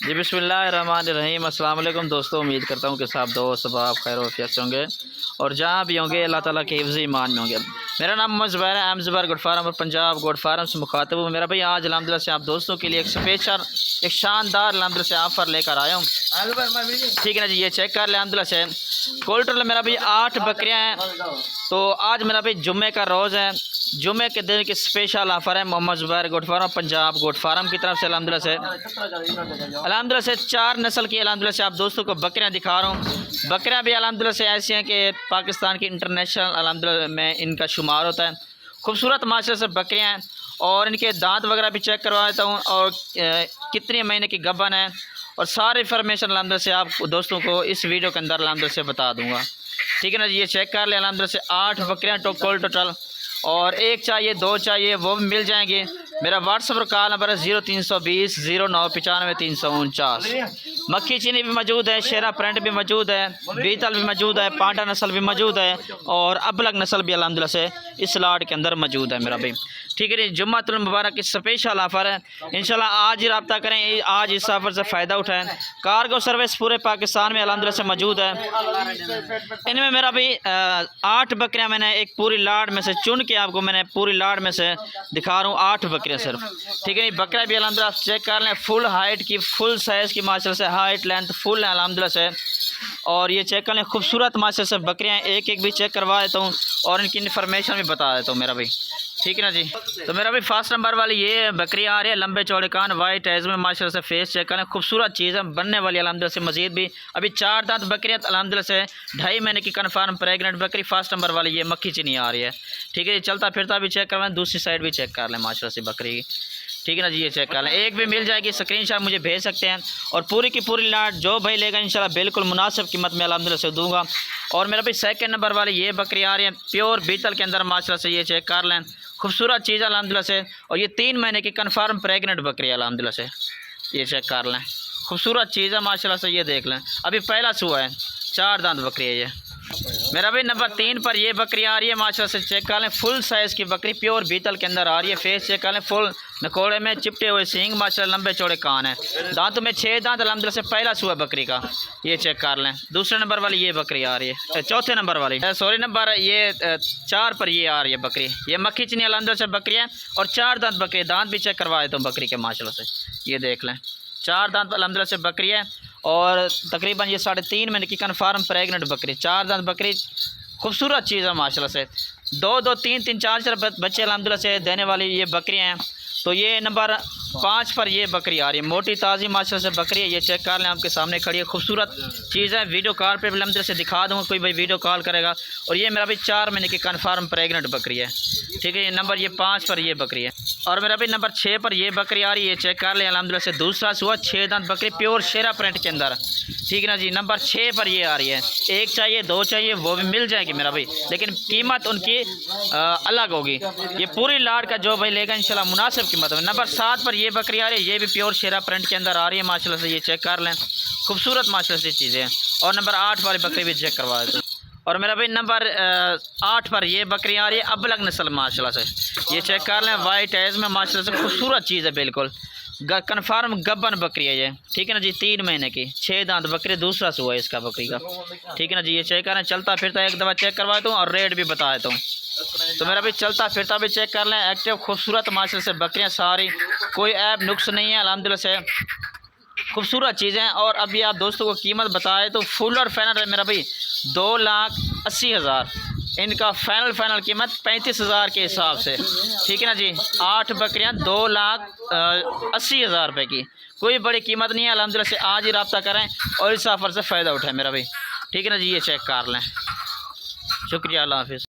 जी बिस्मिल्लाहिर्रहमानिर्रहीम। अस्सलाम वालेकुम दोस्तों, उम्मीद करता हूँ कि सब दोस्त आप खैर वफियत से होंगे और जहाँ भी होंगे अल्लाह ताला के हिफ्ज़ ईमान में होंगे। मेरा नाम मोहम्मद ज़ुबैर है, ज़ुबैर गुड फार्म और पंजाब गुड फार्म से मुखातिब हूँ। मेरा भाई आज अल्हम्दुलिल्लाह से आप दोस्तों के लिए एक स्पेशल एक शानदार अल्हम्दुलिल्लाह से ऑफ़र लेकर आया हूँ। ठीक है ना जी, ये चेक कर ले। अल्हम्दुलिल्लाह से कोल्टर मेरा भाई 8 बकरियाँ हैं। तो आज मेरा भाई जुम्मे का रोज़ है, जुम्मे के दिन की स्पेशल ऑफ़र है Mohammad Zubair goat farm Punjab goat farm की तरफ से अल्हम्दुलिल्लाह से 4 नस्ल की अल्हम्दुलिल्लाह से आप दोस्तों को बकरियां दिखा रहा हूँ। बकरियां भी अल्हम्दुलिल्लाह से ऐसी हैं कि पाकिस्तान की इंटरनेशनल अल्हम्दुलिल्लाह में इनका शुमार होता है। खूबसूरत माशा से बकरियां हैं और इनके दांत वगैरह भी चेक करवा देता हूँ और कितने महीने की गबन है और सारी इन्फॉर्मेशन अल्हम्दुलिल्लाह से आप दोस्तों को इस वीडियो के अंदर अल्हम्दुलिल्लाह से बता दूँगा। ठीक है ना जी, ये चेक कर ले। अल्हम्दुलिल्लाह से 8 बकरियाँ टोटल और एक चाहिए, 2 चाहिए, वो भी मिल जाएंगे। मेरा व्हाट्सअप और कॉल नंबर है 0320 0995 349। मक्खी चीनी भी मौजूद है, शेरा प्रिंट भी मौजूद है, बीतल भी मौजूद है, पांडा नस्ल भी मौजूद है और अबलग नस्ल भी अल्हम्दुलिल्लाह से इस लाट के अंदर मौजूद है मेरा भाई। ठीक है जी, जुम्मतुल मुबारक की स्पेशल ऑफ़र है। इंशाल्लाह आज ही रब्ता करें, आज इस ऑफ़र से फ़ायदा उठाएँ। कार्गो सर्विस पूरे पाकिस्तान में अल्हम्दुलिल्लाह से मौजूद है। इनमें मेरा भाई 8 बकरियाँ मैंने एक पूरी लाट में से चुन के आपको मैंने पूरी लाट में से दिखा रहा हूँ, 8 बकरियाँ सिर्फ। ठीक है, बकरियाँ भी अल्हम्दुलिल्लाह चेक कर लें, फुल हाइट की, फुल साइज़ की माशा से, हाइट लेंथ फुल है अल्हम्दुलिल्लाह से। और ये चेक कर लें, खूबसूरत माशा से बकरियाँ, एक एक भी चेक करवा देता हूँ और इनकी इन्फॉर्मेशन भी बता देता हूँ मेरा भाई। ठीक है ना जी, तो मेरा भी फर्स्ट नंबर वाली ये बकरी आ रही है, लंबे चौड़े कान, वाइट एज में माशाल्लाह से फेस चेक करें, खूबसूरत चीज़ है, बनने वाली अल्हम्दुलिल्लाह से। मजीद भी अभी 4 दांत बकरियाँ अल्हम्दुलिल्लाह से 2.5 महीने की कन्फर्म प्रेगनेंट बकरी फर्स्ट नंबर वाली ये मक्खी चीनी आ रही है। ठीक है, चलता फिरता भी चेक करवाएं, दूसरी साइड भी चेक कर लें माशाल्लाह से बकरी की। ठीक है ना जी, ये चेक कर लें, एक भी मिल जाएगी, स्क्रीनशॉट मुझे भेज सकते हैं और पूरी की पूरी लाट जो भाई लेगा इंशाल्लाह बिल्कुल मुनासिब कीमत में अल्हम्दुलिल्लाह से दूंगा। और मेरा भाई सेकंड नंबर वाली ये बकरी आ रही है प्योर बीतल के अंदर माशाल्लाह से, ये चेक कर लें, खूबसूरत चीज़ अल्हम्दुलिल्लाह से। और ये 3 महीने की कन्फर्म प्रेगनेंट बकरी है अल्हम्दुलिल्लाह से, ये चेक कर लें, खूबसूरत चीज़ है माशाल्लाह से। ये देख लें, अभी पहला सुआ है, 4 दांत बकरी है ये। मेरा भाई नंबर 3 पर ये बकरी आ रही है माशाल्लाह से, चेक कर लें, फुल साइज़ की बकरी प्योर बीतल के अंदर आ रही है। फेस चेक कर लें, फुल नकोड़े में चिपटे हुए सींग माशाल्लाह, लंबे चौड़े कान है, दांतों में 6 दांत अल्हम्दुलिल्लाह से, पहला सुआ बकरी का। ये चेक कर लें, दूसरे नंबर वाली ये बकरी आ रही है, चौथे नंबर वाली सॉरी नंबर ये 4 पर ये आ रही है बकरी, ये मक्खी चीनी अल्हम्दुलिल्लाह से बकरी है और 4 दांत बकरी, दांत भी चेक करवा देता हूँ बकरी के माशाल्लाह से। ये देख लें, 4 दांत अल्हम्दुलिल्लाह से बकरी है और तकरीबन ये 3.5 महीने की कन्फर्म प्रेगनेंट बकरी, 4 दांत बकरी, खूबसूरत चीज़ है माशाल्लाह से। 2 3 4 बच्चे अल्हम्दुलिल्लाह से देने वाली ये बकरियाँ हैं। तो ये नंबर 5 पर ये बकरी आ रही है, मोटी ताज़ी माशाल्लाह से बकरी है। ये चेक कर लें, आपके सामने खड़ी है, खूबसूरत चीज़ है। वीडियो कॉल पे अल्हम्दुलिल्लाह से दिखा दूँगा, कोई भाई वीडियो कॉल करेगा। और ये मेरा भी 4 महीने की कन्फर्म प्रेगनेंट बकरी है। ठीक है, ये नंबर ये 5 पर ये बकरी है। और मेरा भी नंबर 6 पर ये बकरी आ रही है, चेक कर लें अल्हम्दुलिल्लाह से, दूसरा सुआ 6 दांत बकरी प्योर शेरा प्रिंट के अंदर। ठीक है ना जी, नंबर 6 पर ये आ रही है, एक चाहिए, 2 चाहिए, वो भी मिल जाएगी मेरा भाई, लेकिन कीमत उनकी अलग होगी। ये पूरी लाट का जो भाई लेगा इंशाल्लाह मुनासिब कीमत में। नंबर 7 पर ये बकरी आ रही है, ये भी प्योर शेरा प्रिंट के अंदर आ रही है माशाल्लाह से। ये चेक कर लें, खूबसूरत माशाल्लाह से चीज़ें हैं। और नंबर 8 वाली बकरी भी चेक करवा देते। और मेरा भाई नंबर 8 पर ये बकरी आ रही है, अबलग नस्ल माशाल्लाह से। ये चेक कर लें, वाइट एज में माशाल्लाह से, खूबसूरत चीज़ है, बिल्कुल कन्फर्म गब्बन बकरी है ये। ठीक है ना जी, 3 महीने की, 6 दांत बकरी, दूसरा सुआ है इसका बकरी का। ठीक है ना जी, ये चेक करें, चलता फिरता एक दफ़ा चेक करवा देता हूँ और रेट भी बता देता हूँ। तो मेरा भी चलता फिरता भी चेक कर लें, एक्टिव खूबसूरत माशाल्लाह से बकरियाँ सारी, कोई ऐप नुक्स नहीं है अल्हम्दुलिल्लाह से, खूबसूरत चीज़ें। और अभी आप दोस्तों को कीमत बताए तो फुल और फाइनल है मेरा भाई 2,80,000, इनका फाइनल कीमत 35,000 के हिसाब से। ठीक है ना जी, 8 बकरियां 2,80,000 रुपये की, कोई बड़ी कीमत नहीं है अल्हम्दुलिल्लाह से। आज ही रब्ता करें और इस ऑफ़र से फ़ायदा उठाएं मेरा भाई। ठीक है ना जी, ये चेक कर लें, शुक्रिया, अल्लाह हाफिज़।